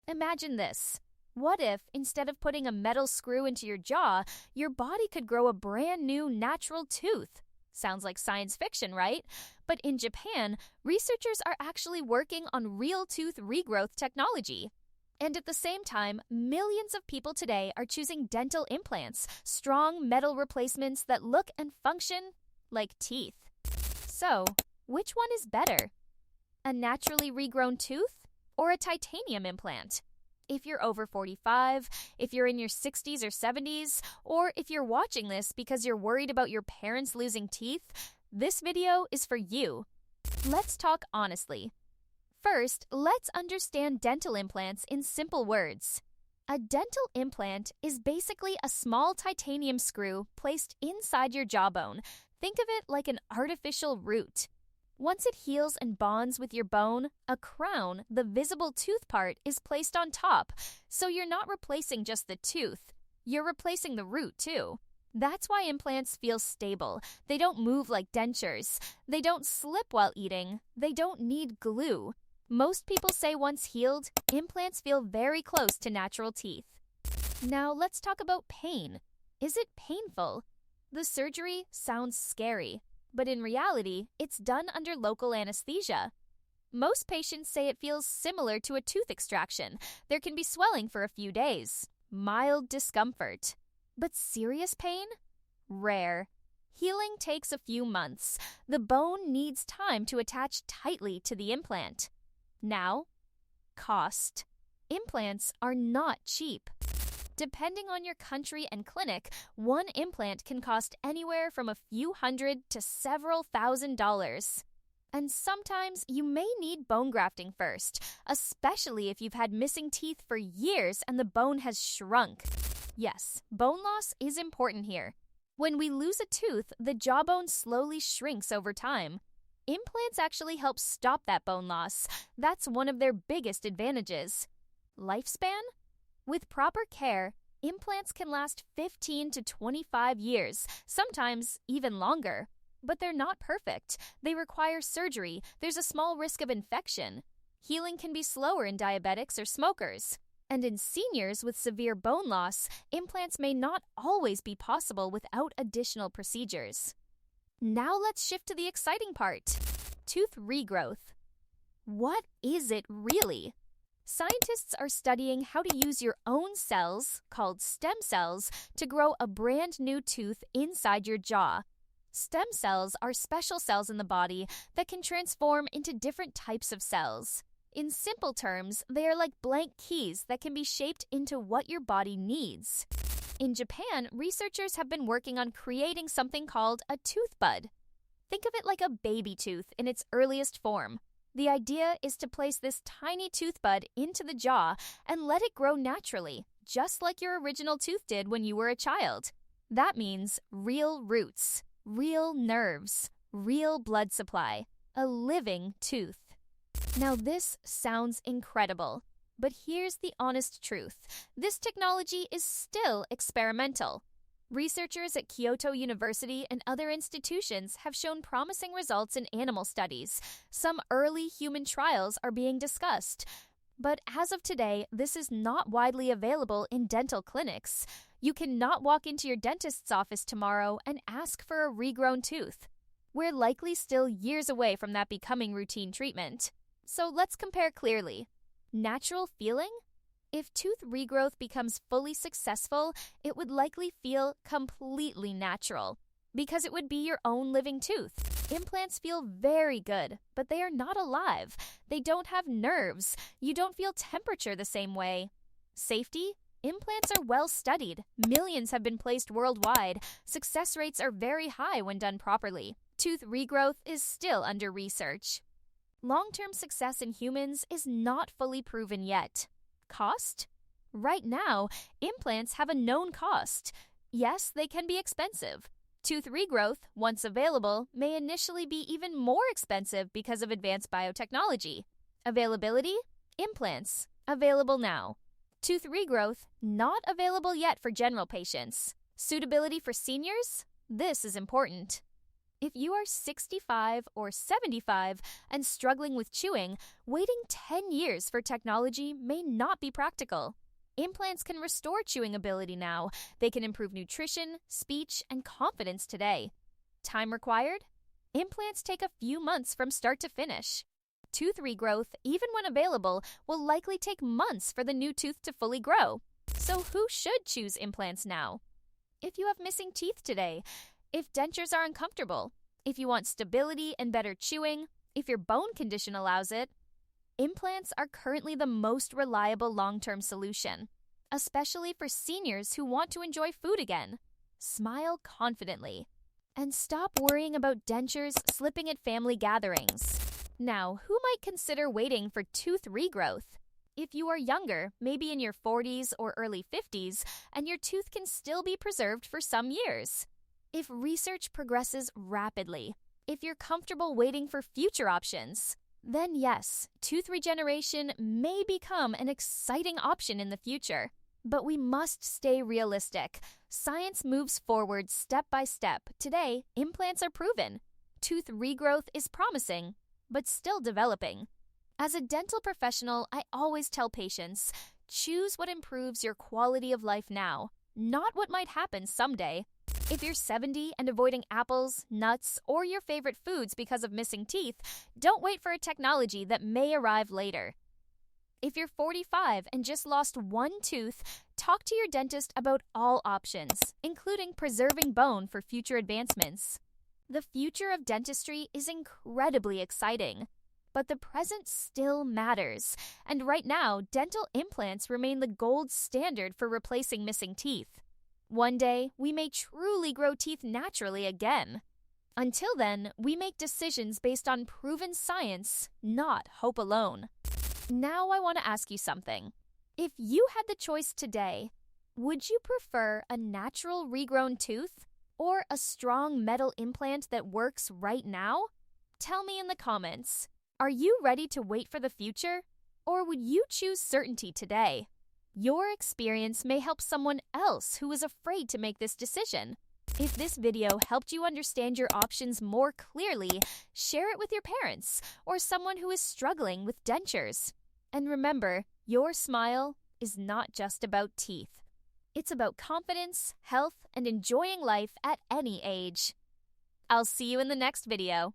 Imagine this. What if, instead of putting a metal screw into your jaw, your body could grow a brand new natural tooth? Sounds like science fiction, right? But in Japan, researchers are actually working on real tooth regrowth technology. And at the same time, millions of people today are choosing dental implants, strong metal replacements that look and function like teeth. So, which one is better? A naturally regrown tooth or a titanium implant? If you're over 45, if you're in your 60s or 70s, or if you're watching this because you're worried about your parents losing teeth, this video is for you. Let's talk honestly. First, let's understand dental implants in simple words. A dental implant is basically a small titanium screw placed inside your jawbone. Think of it like an artificial root. Once it heals and bonds with your bone, a crown, the visible tooth part, is placed on top. So you're not replacing just the tooth. You're replacing the root too. That's why implants feel stable. They don't move like dentures. They don't slip while eating. They don't need glue. Most people say once healed, implants feel very close to natural teeth. Now let's talk about pain. Is it painful? The surgery sounds scary, but in reality, it's done under local anesthesia. Most patients say it feels similar to a tooth extraction. There can be swelling for a few days, mild discomfort. But serious pain? Rare. Healing takes a few months. The bone needs time to attach tightly to the implant. Now, cost. Implants are not cheap. Depending on your country and clinic, one implant can cost anywhere from a few hundred to several $1,000s. And sometimes you may need bone grafting first, especially if you've had missing teeth for years and the bone has shrunk. Yes, bone loss is important here. When we lose a tooth, the jawbone slowly shrinks over time. Implants actually help stop that bone loss. That's one of their biggest advantages. Lifespan? With proper care, implants can last 15 to 25 years, sometimes even longer. But they're not perfect. They require surgery. There's a small risk of infection. Healing can be slower in diabetics or smokers. And in seniors with severe bone loss, implants may not always be possible without additional procedures. Now let's shift to the exciting part. Tooth regrowth. What is it really? Scientists are studying how to use your own cells, called stem cells, to grow a brand new tooth inside your jaw. Stem cells are special cells in the body that can transform into different types of cells. In simple terms, they are like blank keys that can be shaped into what your body needs. In Japan, researchers have been working on creating something called a tooth bud. Think of it like a baby tooth in its earliest form. The idea is to place this tiny tooth bud into the jaw and let it grow naturally, just like your original tooth did when you were a child. That means real roots, real nerves, real blood supply, a living tooth. Now this sounds incredible, but here's the honest truth. This technology is still experimental. Researchers at Kyoto University and other institutions have shown promising results in animal studies. Some early human trials are being discussed. But as of today, this is not widely available in dental clinics. You cannot walk into your dentist's office tomorrow and ask for a regrown tooth. We're likely still years away from that becoming routine treatment. So let's compare clearly. Natural feeling? If tooth regrowth becomes fully successful, it would likely feel completely natural because it would be your own living tooth. Implants feel very good, but they are not alive. They don't have nerves. You don't feel temperature the same way. Safety? Implants are well studied. Millions have been placed worldwide. Success rates are very high when done properly. Tooth regrowth is still under research. Long-term success in humans is not fully proven yet. Cost? Right now, implants have a known cost. Yes, they can be expensive. Tooth regrowth, once available, may initially be even more expensive because of advanced biotechnology. Availability? Implants. Available now. Tooth regrowth? Not available yet for general patients. Suitability for seniors? This is important. If you are 65 or 75 and struggling with chewing, waiting 10 years for technology may not be practical. Implants can restore chewing ability now. They can improve nutrition, speech, and confidence today. Time required? Implants take a few months from start to finish. Tooth regrowth, even when available, will likely take months for the new tooth to fully grow. So who should choose implants now? If you have missing teeth today, if dentures are uncomfortable, if you want stability and better chewing, if your bone condition allows it, implants are currently the most reliable long-term solution, especially for seniors who want to enjoy food again. Smile confidently. And stop worrying about dentures slipping at family gatherings. Now, who might consider waiting for tooth regrowth? If you are younger, maybe in your 40s or early 50s, and your tooth can still be preserved for some years. If research progresses rapidly, if you're comfortable waiting for future options, then yes, tooth regeneration may become an exciting option in the future. But we must stay realistic. Science moves forward step by step. Today, implants are proven. Tooth regrowth is promising, but still developing. As a dental professional, I always tell patients, choose what improves your quality of life now, not what might happen someday. If you're 70 and avoiding apples, nuts, or your favorite foods because of missing teeth, don't wait for a technology that may arrive later. If you're 45 and just lost one tooth, talk to your dentist about all options, including preserving bone for future advancements. The future of dentistry is incredibly exciting, but the present still matters, and right now, dental implants remain the gold standard for replacing missing teeth. One day, we may truly grow teeth naturally again. Until then, we make decisions based on proven science, not hope alone. Now I want to ask you something. If you had the choice today, would you prefer a natural regrown tooth or a strong metal implant that works right now? Tell me in the comments. Are you ready to wait for the future? Or would you choose certainty today? Your experience may help someone else who is afraid to make this decision. If this video helped you understand your options more clearly, share it with your parents or someone who is struggling with dentures. And remember, your smile is not just about teeth. It's about confidence, health, and enjoying life at any age. I'll see you in the next video.